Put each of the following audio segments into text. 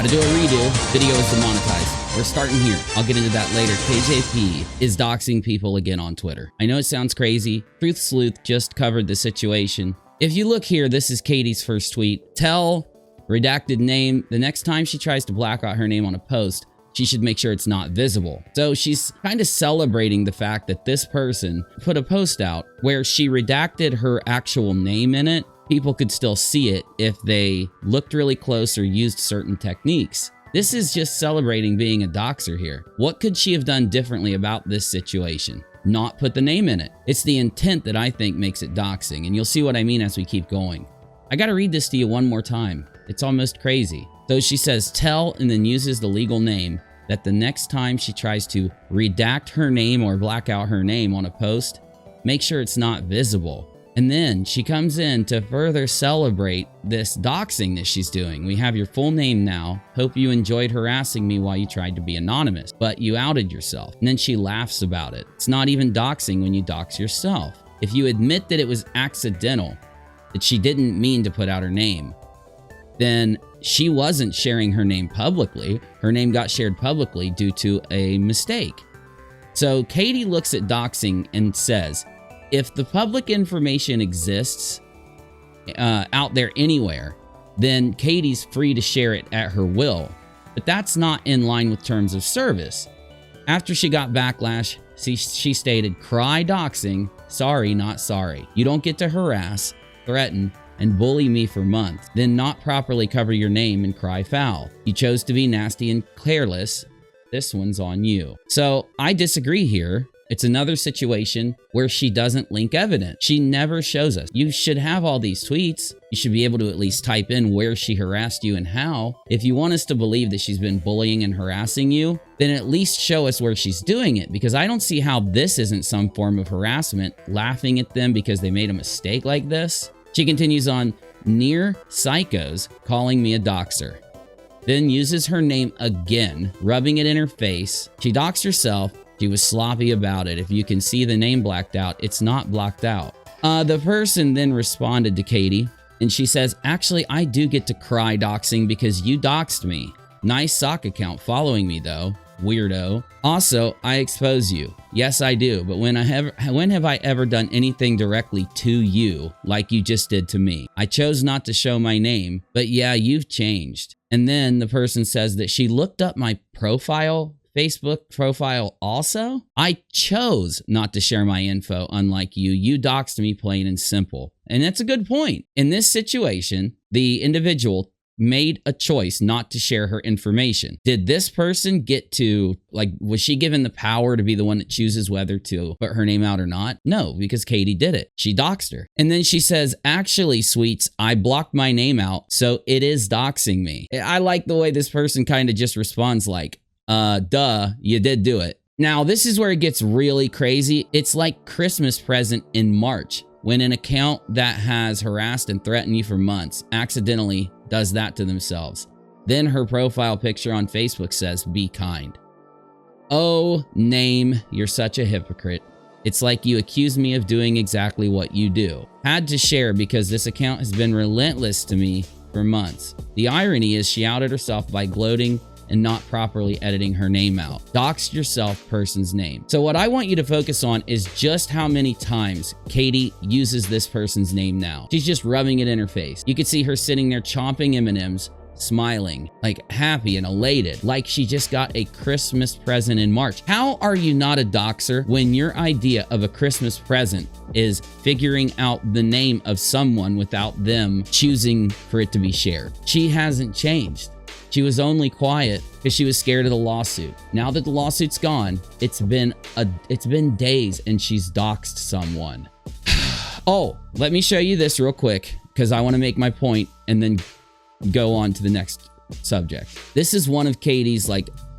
Gotta do a redo. Video is demonetized. We're starting here. I'll get into that later. KJP is doxing people again on Twitter. I know it sounds crazy. Truth Sleuth just covered the situation. If you look here, this is Katie's first tweet. Tell redacted name the next time she tries to black out her name on a post, she should make sure it's not visible. So she's kind of celebrating the fact that this person put a post out where she redacted her actual name in it. People could still see it if they looked really close or used certain techniques. This is just celebrating being a doxer here. What could she have done differently about this situation? Not put the name in it. It's the intent that I think makes it doxing, and you'll see what I mean as we keep going. I gotta read this to you one more time. It's almost crazy. So she says, tell, and then uses the legal name that the next time she tries to redact her name or black out her name on a post, make sure it's not visible. And then she comes in to further celebrate this doxing that she's doing. We have your full name now. Hope you enjoyed harassing me while you tried to be anonymous, but you outed yourself. And then she laughs about it. It's not even doxing when you dox yourself. If you admit that it was accidental, that she didn't mean to put out her name, then she wasn't sharing her name publicly. Her name got shared publicly due to a mistake. So Katie looks at doxing and says, if the public information exists out there anywhere, then Katie's free to share it at her will. But that's not in line with terms of service. After she got backlash, she stated, cry doxing, sorry, not sorry. You don't get to harass, threaten, and bully me for months, then not properly cover your name and cry foul. You chose to be nasty and careless. This one's on you. So I disagree here. It's another situation where she doesn't link evidence. She never shows us. You should have all these tweets. You should be able to at least type in where she harassed you and how. If you want us to believe that she's been bullying and harassing you, then at least show us where she's doing it, because I don't see how this isn't some form of harassment, laughing at them because they made a mistake like this. She continues on, near psychos calling me a doxer. Then uses her name again, rubbing it in her face. She doxed herself. She was sloppy about it. If you can see the name blacked out, it's not blocked out. The person then responded to Katie, and she says, actually, I do get to cry doxing because you doxed me. Nice sock account following me though, weirdo. Also, I expose you. Yes, I do, but when have I ever done anything directly to you like you just did to me? I chose not to show my name, but yeah, you've changed. And then the person says that she looked up my profile, Facebook profile also. I chose not to share my info, unlike you. You doxed me plain and simple. And that's a good point. In this situation, the individual made a choice not to share her information. Did this person get to, was she given the power to be the one that chooses whether to put her name out or not? No, because Katie did it. She doxed her. And then she says, actually, sweets, I blocked my name out, so it is doxing me. I like the way this person kind of just responds like, duh, you did do it. Now, this is where it gets really crazy. It's like Christmas present in March, when an account that has harassed and threatened you for months accidentally does that to themselves. Then her profile picture on Facebook says, be kind. Oh, name, you're such a hypocrite. It's like you accuse me of doing exactly what you do. Had to share because this account has been relentless to me for months. The irony is she outed herself by gloating and not properly editing her name out. Doxed yourself person's name. So what I want you to focus on is just how many times Katie uses this person's name now. She's just rubbing it in her face. You could see her sitting there chomping M&Ms, smiling, like happy and elated, like she just got a Christmas present in March. How are you not a doxer when your idea of a Christmas present is figuring out the name of someone without them choosing for it to be shared? She hasn't changed. She was only quiet because she was scared of the lawsuit. Now that the lawsuit's gone, it's been days and she's doxed someone. Oh, let me show you this real quick because I want to make my point and then go on to the next subject. This is one of Katie's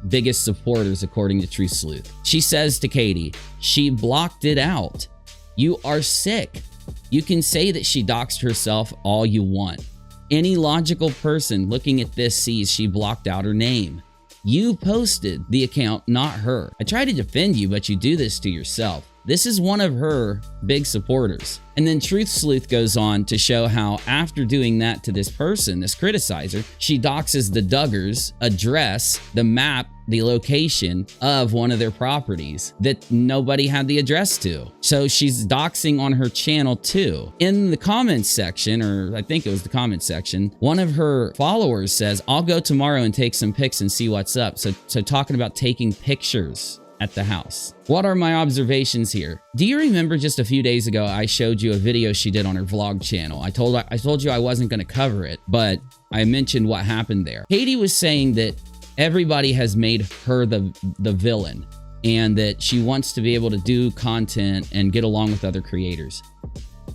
biggest supporters according to Truth Sleuth. She says to Katie, she blocked it out. You are sick. You can say that she doxed herself all you want. Any logical person looking at this sees she blocked out her name. You posted the account, not her. I try to defend you, but you do this to yourself. This is one of her big supporters. And then Truth Sleuth goes on to show how after doing that to this person, this criticizer, she doxes the Duggars' address, the map, the location of one of their properties that nobody had the address to. So she's doxing on her channel too. In the comments section, or I think it was the comments section, one of her followers says, I'll go tomorrow and take some pics and see what's up. So talking about taking pictures at the house. What are my observations here? Do you remember just a few days ago, I showed you a video she did on her vlog channel. I told you I wasn't going to cover it, but I mentioned what happened there. Katie was saying that everybody has made her the villain and that she wants to be able to do content and get along with other creators.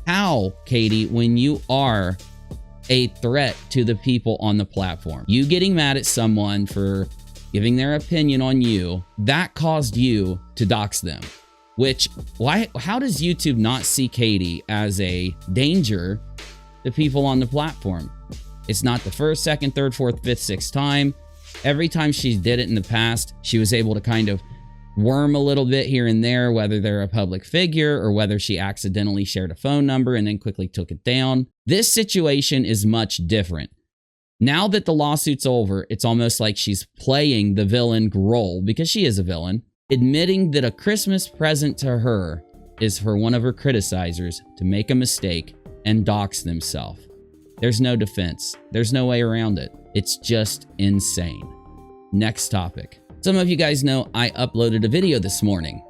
How, Katie, when you are a threat to the people on the platform? You getting mad at someone for giving their opinion on you, that caused you to dox them. How does YouTube not see Katie as a danger to people on the platform? It's not the first, second, third, fourth, fifth, sixth time. Every time she did it in the past, she was able to kind of worm a little bit here and there, whether they're a public figure or whether she accidentally shared a phone number and then quickly took it down. This situation is much different. Now that the lawsuit's over, it's almost like she's playing the villain role, because she is a villain, admitting that a Christmas present to her is for one of her criticizers to make a mistake and dox themselves. There's no defense. There's no way around it. It's just insane. Next topic. Some of you guys know I uploaded a video this morning.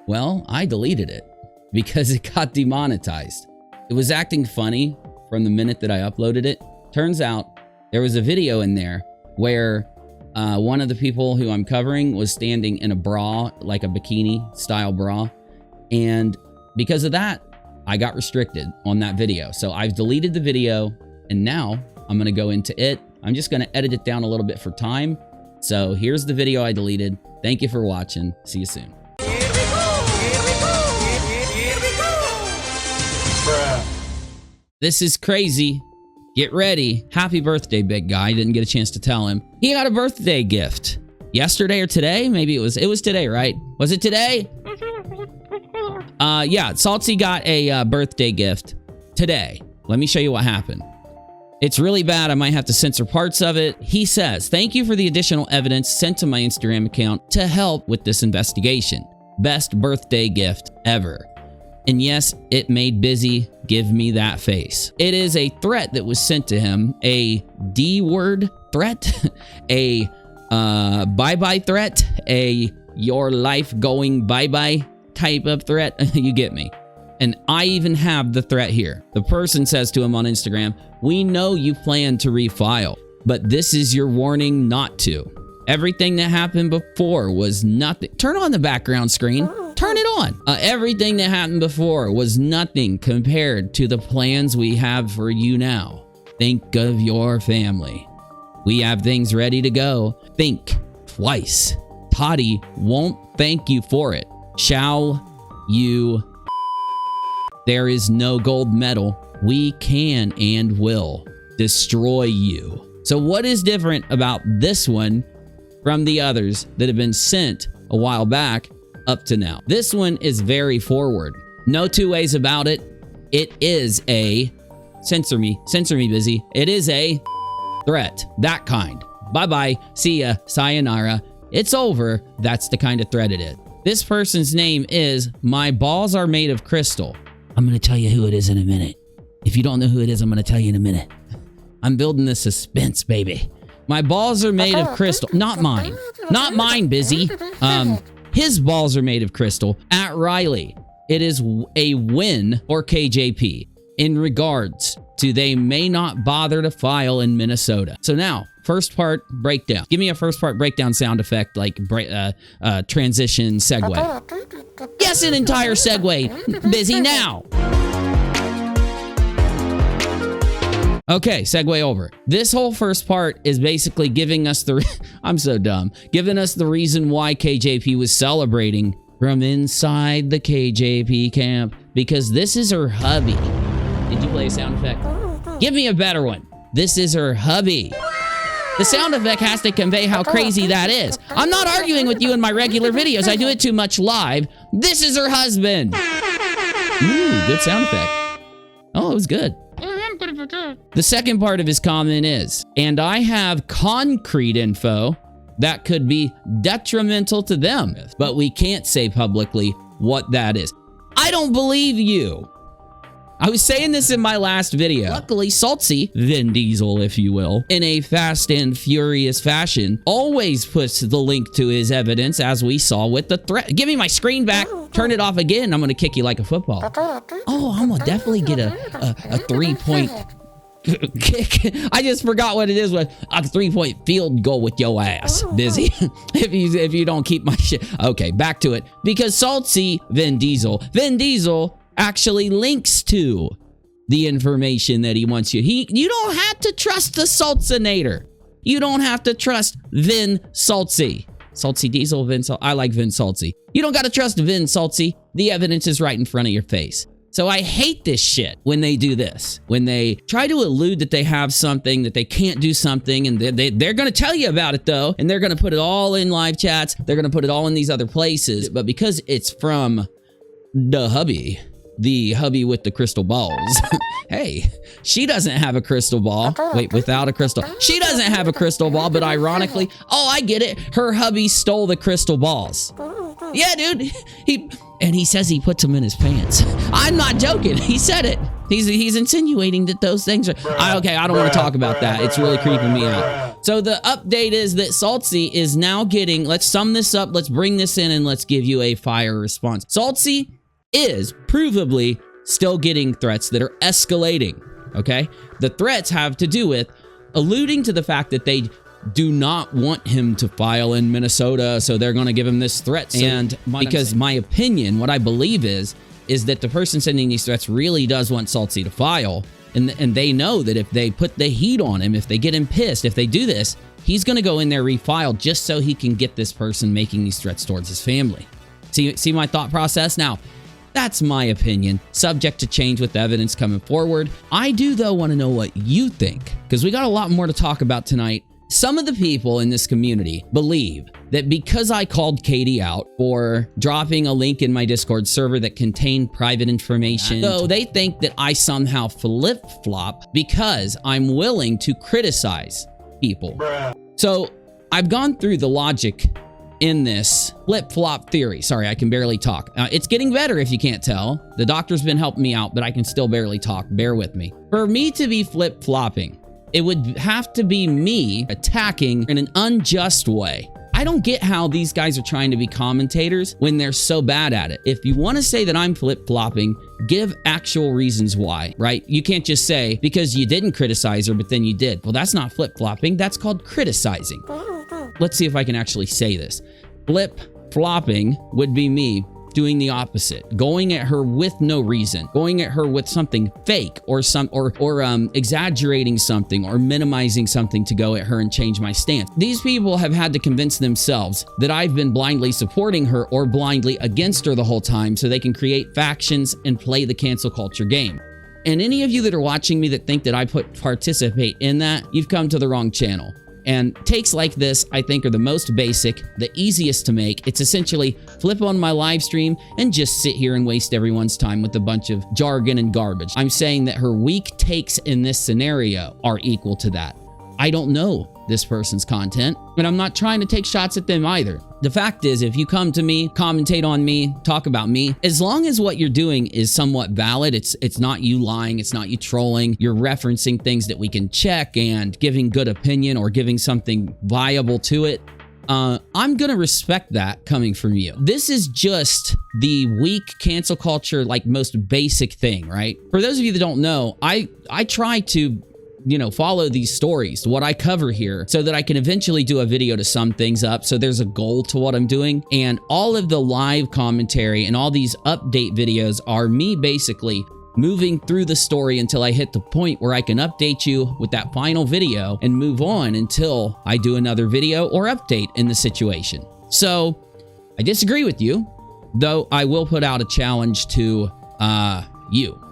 Well, I deleted it because it got demonetized. It was acting funny from the minute that I uploaded it. Turns out there was a video in there where one of the people who I'm covering was standing in a bra, like a bikini style bra. And because of that, I got restricted on that video. So I've deleted the video and now I'm going to go into it. I'm just going to edit it down a little bit for time. So here's the video I deleted. Thank you for watching. See you soon. This is crazy. Get ready. Happy birthday, big guy. Didn't get a chance to tell him. He got a birthday gift. Yesterday or today? Maybe it was today, right? Was it today? Yeah, Saltzy got a birthday gift today. Let me show you what happened. It's really bad. I might have to censor parts of it. He says, thank you for the additional evidence sent to my Instagram account to help with this investigation. Best birthday gift ever. And yes, it made Busy give me that face. It is a threat that was sent to him, a D-word threat, a bye-bye threat, a your life going bye-bye type of threat. You get me. And I even have the threat here. The person says to him on Instagram, we know you plan to refile, but this is your warning not to. Everything that happened before was nothing. Turn on the background screen. Turn it on. Everything that happened before was nothing compared to the plans we have for you now. Think of your family. We have things ready to go. Think twice. Tati won't thank you for it. Shall you? There is no gold medal. We can and will destroy you. So what is different about this one from the others that have been sent a while back up to now? This one is very forward. No two ways about it. It is a, censor me Busy. It is a threat. That kind. Bye-bye. See ya. Sayonara. It's over. That's the kind of threat it is. This person's name is My Balls Are Made of Crystal. I'm going to tell you who it is in a minute. If you don't know who it is, I'm going to tell you in a minute. I'm building the suspense, baby. My balls are made of crystal. Not mine. Not mine, Busy. His balls are made of crystal. At Riley, it is a win for KJP in regards to they may not bother to file in Minnesota. So now, first part breakdown. Give me a first part breakdown sound effect, like transition segue. Yes, an entire segue. Busy now. Okay, segue over. This whole first part is basically giving us the... I'm so dumb. Giving us the reason why KJP was celebrating from inside the KJP camp. Because this is her hubby. Did you play a sound effect? Give me a better one. This is her hubby. The sound effect has to convey how crazy that is. I'm not arguing with you in my regular videos. I do it too much live. This is her husband. Ooh, good sound effect. Oh, it was good. The second part of his comment is, and I have concrete info that could be detrimental to them, but we can't say publicly what that is. I don't believe you. I was saying this in my last video. Luckily, Saltzy, Vin Diesel, if you will, in a fast and furious fashion, always puts the link to his evidence, as we saw with the threat. Give me my screen back. Turn it off again. I'm going to kick you like a football. Oh, I'm going to definitely get a 3-point kick. I just forgot what it is with a 3-point field goal with your ass. Busy. if you don't keep my shit. Okay, back to it. Because Saltzy, Vin Diesel actually links to the information that he wants you. You don't have to trust the Saltzinator. You don't have to trust Vin Saltzy. Saltzy Diesel, Vin Saltzy. I like Vin Saltzy. You don't got to trust Vin Saltzy. The evidence is right in front of your face. So I hate this shit when they do this. When they try to allude that they have something, that they can't do something, and they're going to tell you about it though, and they're going to put it all in live chats. They're going to put it all in these other places. But because it's from the hubby with the crystal balls. Hey, she doesn't have a crystal ball. Wait, without a crystal. She doesn't have a crystal ball, but ironically, oh, I get it. Her hubby stole the crystal balls. Yeah, dude. He says he puts them in his pants. I'm not joking. He said it. He's insinuating that those things are... okay, I don't want to talk about that. It's really creeping me out. So the update is that Saltzy is now getting... Let's sum this up. Let's bring this in and let's give you a fire response. Saltzy is provably still getting threats that are escalating, okay? The threats have to do with alluding to the fact that they do not want him to file in Minnesota, so they're going to give him this threat. And because my opinion, what I believe is that the person sending these threats really does want Saltzy to file, and they know that if they put the heat on him, if they get him pissed, if they do this, he's going to go in there, refile, just so he can get this person making these threats towards his family. See my thought process? Now, that's my opinion, subject to change with the evidence coming forward. I do, though, want to know what you think, because we got a lot more to talk about tonight. Some of the people in this community believe that because I called Katie out for dropping a link in my Discord server that contained private information, so they think that I somehow flip-flop because I'm willing to criticize people. So I've gone through the logic in this flip-flop theory. Sorry, I can barely talk. It's getting better if you can't tell. The doctor's been helping me out, but I can still barely talk. Bear with me. For me to be flip-flopping, it would have to be me attacking in an unjust way. I don't get how these guys are trying to be commentators when they're so bad at it. If you want to say that I'm flip-flopping, give actual reasons why, right? You can't just say, because you didn't criticize her, but then you did. Well, that's not flip-flopping. That's called criticizing. Let's see if I can actually say this. Flip-flopping would be me doing the opposite, going at her with no reason, going at her with something fake or exaggerating something or minimizing something to go at her and change my stance. These people have had to convince themselves that I've been blindly supporting her or blindly against her the whole time so they can create factions and play the cancel culture game. And any of you that are watching me that think that I participate in that, you've come to the wrong channel. And takes like this, I think, are the most basic, the easiest to make. It's essentially flip on my live stream and just sit here and waste everyone's time with a bunch of jargon and garbage. I'm saying that her weak takes in this scenario are equal to that. I don't know this person's content, and I'm not trying to take shots at them either. The fact is, if you come to me, commentate on me, talk about me, as long as what you're doing is somewhat valid, it's not you lying, it's not you trolling, you're referencing things that we can check and giving good opinion or giving something viable to it, I'm gonna respect that coming from you. This is just the weak cancel culture, like most basic thing, right? For those of you that don't know, I try to follow these stories, what I cover here, so that I can eventually do a video to sum things up. So there's a goal to what I'm doing. And all of the live commentary and all these update videos are me basically moving through the story until I hit the point where I can update you with that final video and move on until I do another video or update in the situation. So I disagree with you, though I will put out a challenge to you.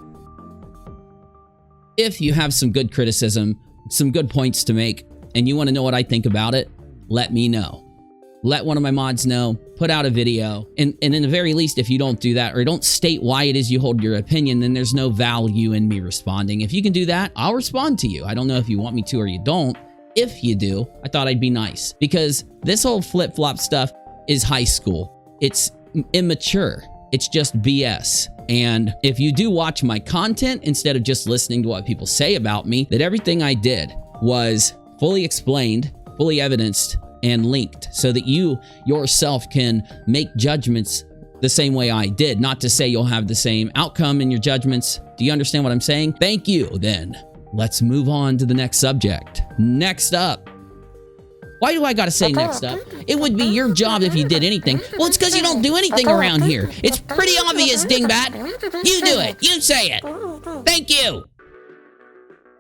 If you have some good criticism, some good points to make, and you want to know what I think about it, let me know. Let one of my mods know, put out a video, and in the very least, if you don't do that or don't state why it is you hold your opinion, then there's no value in me responding. If you can do that, I'll respond to you. I don't know if you want me to or you don't. If you do, I thought I'd be nice, because this whole flip-flop stuff is high school. It's immature. It's just BS. And if you do watch my content instead of just listening to what people say about me, that everything I did was fully explained, fully evidenced, and linked so that you yourself can make judgments the same way I did. Not to say you'll have the same outcome in your judgments. Do you understand what I'm saying? Thank you. Then let's move on to the next subject. Next up. Why do I gotta say next up? It would be your job if you did anything. Well, it's because you don't do anything around here. It's pretty obvious, dingbat. You do it. You say it. Thank you.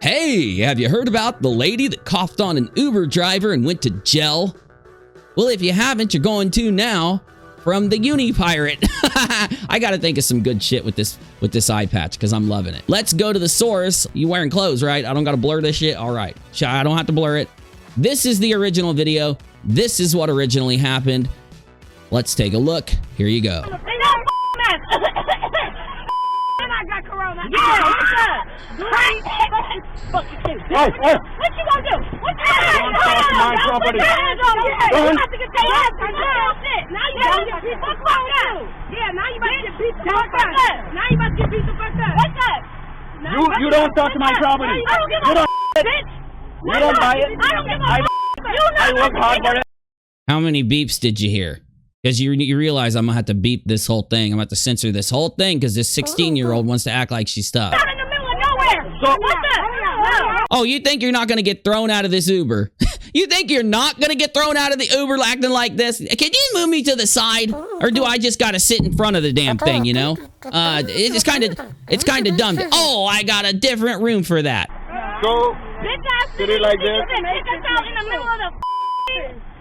Hey, have you heard about the lady that coughed on an Uber driver and went to jail? Well, if you haven't, you're going to now from the Uni Pirate. I gotta think of some good shit with this eye patch because I'm loving it. Let's go to the source. You wearing clothes, right? I don't gotta blur this shit. All right, I don't have to blur it. This is the original video. This is what originally happened. Let's take a look. Here you go. I got corona. Yeah, what's up? What you gonna do? What you gonna do? My property. You have to get your ass on shit. Now you about to get beat the fuck up. Yeah, now you about to get beat the fuck up. Now you about to get beat the fuck up. What's up? You don't touch my property. I don't give a bitch. You don't buy it. I don't give a I work hard for it. How many beeps did you hear? Because you realize I'm gonna have to beep this whole thing. I'm gonna have to censor this whole thing because this 16-year-old wants to act like she's tough. Out in the middle of nowhere. So, what's up? Oh, you think you're not gonna get thrown out of this Uber? You think you're not gonna get thrown out of the Uber acting like this? Can you move me to the side, or do I just gotta sit in front of the damn thing? You know, it's kind of dumb. Oh, I got a different room for that. So, did it like this? Out in the middle of the.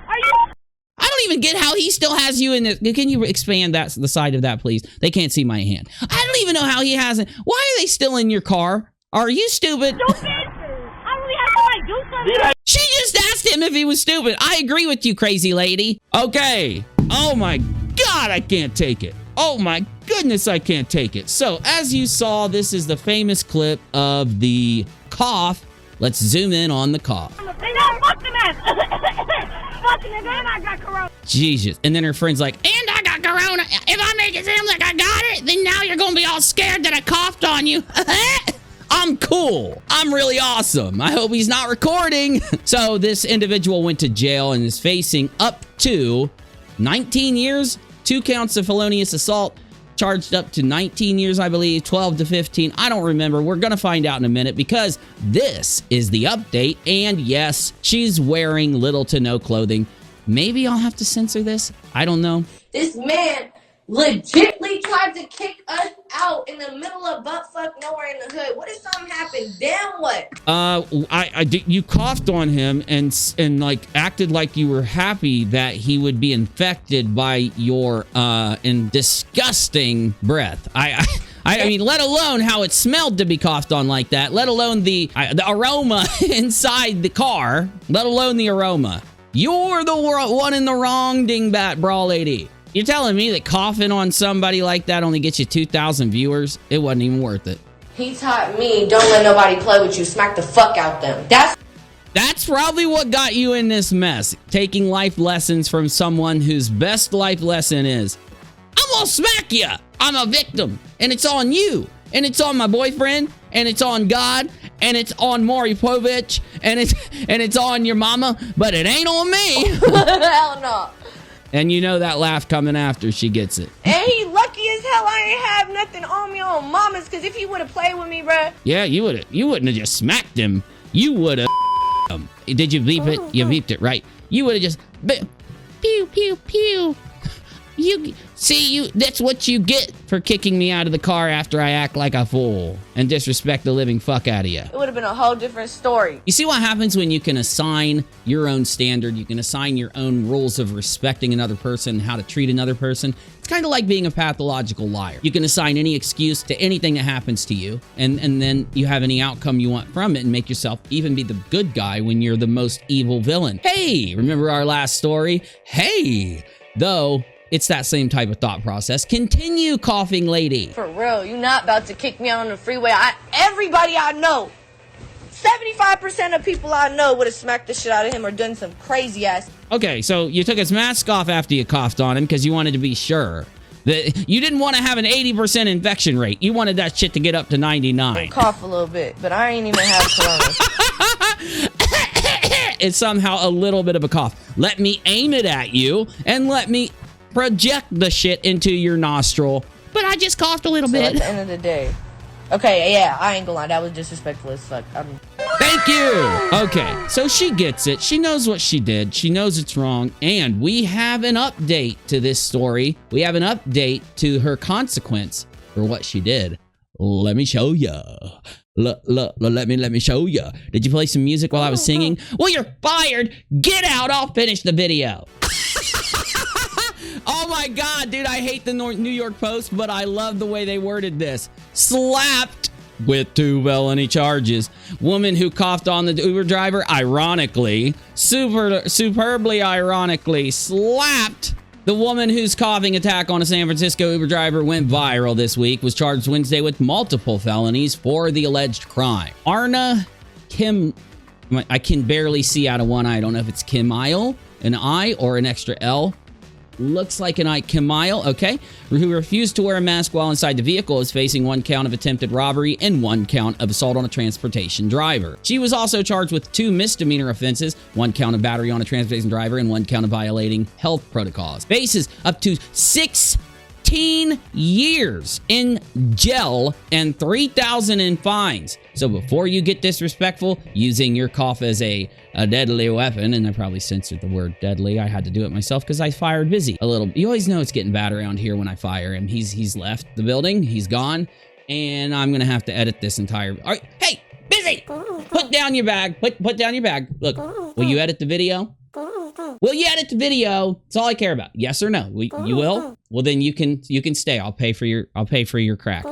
Are you? I don't even get how he still has you in this. Can you expand the side of that, please? They can't see my hand. I don't even know how he hasn't. Why are they still in your car? Are you stupid? Stupid? I really have to like do something. She just asked him if he was stupid. I agree with you, crazy lady. Okay. Oh my God, I can't take it. Oh my goodness, I can't take it. So, as you saw, this is the famous clip of the cough. Let's zoom in on the cough. I got corona. Jesus. And then her friend's like, and I got corona. If I make it seem like I got it, then now you're gonna be all scared that I coughed on you. I'm cool. I'm really awesome. I hope he's not recording. So this individual went to jail and is facing up to 19 years, 2 counts of felonious assault, charged up to 19 years, I believe, 12 to 15. I don't remember. We're going to find out in a minute because this is the update. And yes, she's wearing little to no clothing. Maybe I'll have to censor this. I don't know. This man legitly tried to kick us out in the middle of buttfuck nowhere in the hood. What if something happened? Then what? You coughed on him and like acted like you were happy that he would be infected by your disgusting breath. I mean, let alone how it smelled to be coughed on like that. Let alone the aroma inside the car. Let alone the aroma. You're the one in the wrong, dingbat bra lady. You're telling me that coughing on somebody like that only gets you 2,000 viewers? It wasn't even worth it. He taught me, don't let nobody play with you. Smack the fuck out them. That's probably what got you in this mess. Taking life lessons from someone whose best life lesson is, I'm gonna smack you. I'm a victim. And it's on you. And it's on my boyfriend. And it's on God. And it's on Maury Povich. And it's on your mama. But it ain't on me. Hell no. And you know that laugh coming after she gets it. And he lucky as hell I ain't have nothing on me on mamas, because if he would have played with me, bruh. Yeah, you wouldn't have just smacked him. You would have Did you beep it? You beeped it, right? You would have just pew, pew, pew. That's what you get for kicking me out of the car after I act like a fool and disrespect the living fuck out of you. It would have been a whole different story. You see what happens when you can assign your own standard, you can assign your own rules of respecting another person, how to treat another person. It's kind of like being a pathological liar. You can assign any excuse to anything that happens to you, and then you have any outcome you want from it and make yourself even be the good guy when you're the most evil villain. Hey, remember our last story? Hey, though, it's that same type of thought process. Continue, coughing lady. For real, you not about to kick me out on the freeway. Everybody I know, 75% of people I know would have smacked the shit out of him or done some crazy ass. Okay, so you took his mask off after you coughed on him because you wanted to be sure. You didn't want to have an 80% infection rate. You wanted that shit to get up to 99. Cough a little bit, but I ain't even have corona. It's somehow a little bit of a cough. Let me aim it at you and let me project the shit into your nostril. But I just coughed a little bit. At the end of the day. Okay, yeah, I ain't gonna lie. That was disrespectful as fuck. Thank you. Okay, so she gets it. She knows what she did. She knows it's wrong. And we have an update to this story. We have an update to her consequence for what she did. Let me show you. Let me show you. Did you play some music while I was singing? Well, you're fired. Get out. I'll finish the video. Oh my God, dude, I hate the New York Post, but I love the way they worded this. Slapped with 2 felony charges. Woman who coughed on the Uber driver, ironically, superbly ironically, slapped. The woman whose coughing attack on a San Francisco Uber driver went viral this week was charged Wednesday with multiple felonies for the alleged crime. Arna Kim, I can barely see out of one eye. I don't know if it's Kim Isle, an I or an extra L. Looks like an I, Kimile, okay, who refused to wear a mask while inside the vehicle, is facing 1 count of attempted robbery and 1 count of assault on a transportation driver. She was also charged with 2 misdemeanor offenses, 1 count of battery on a transportation driver and 1 count of violating health protocols. Faces up to 16 years in jail and $3,000 in fines. So before you get disrespectful using your cough as a deadly weapon, and I probably censored the word deadly. I had to do it myself because I fired Busy a little. You always know it's getting bad around here when I fire him. He's left the building. He's gone, and I'm gonna have to edit this entire. All right, hey, Busy, put down your bag. Put down your bag. Look, will you edit the video? Will you edit the video? That's all I care about. Yes or no? You will? Well, then you can stay. I'll pay for your crack.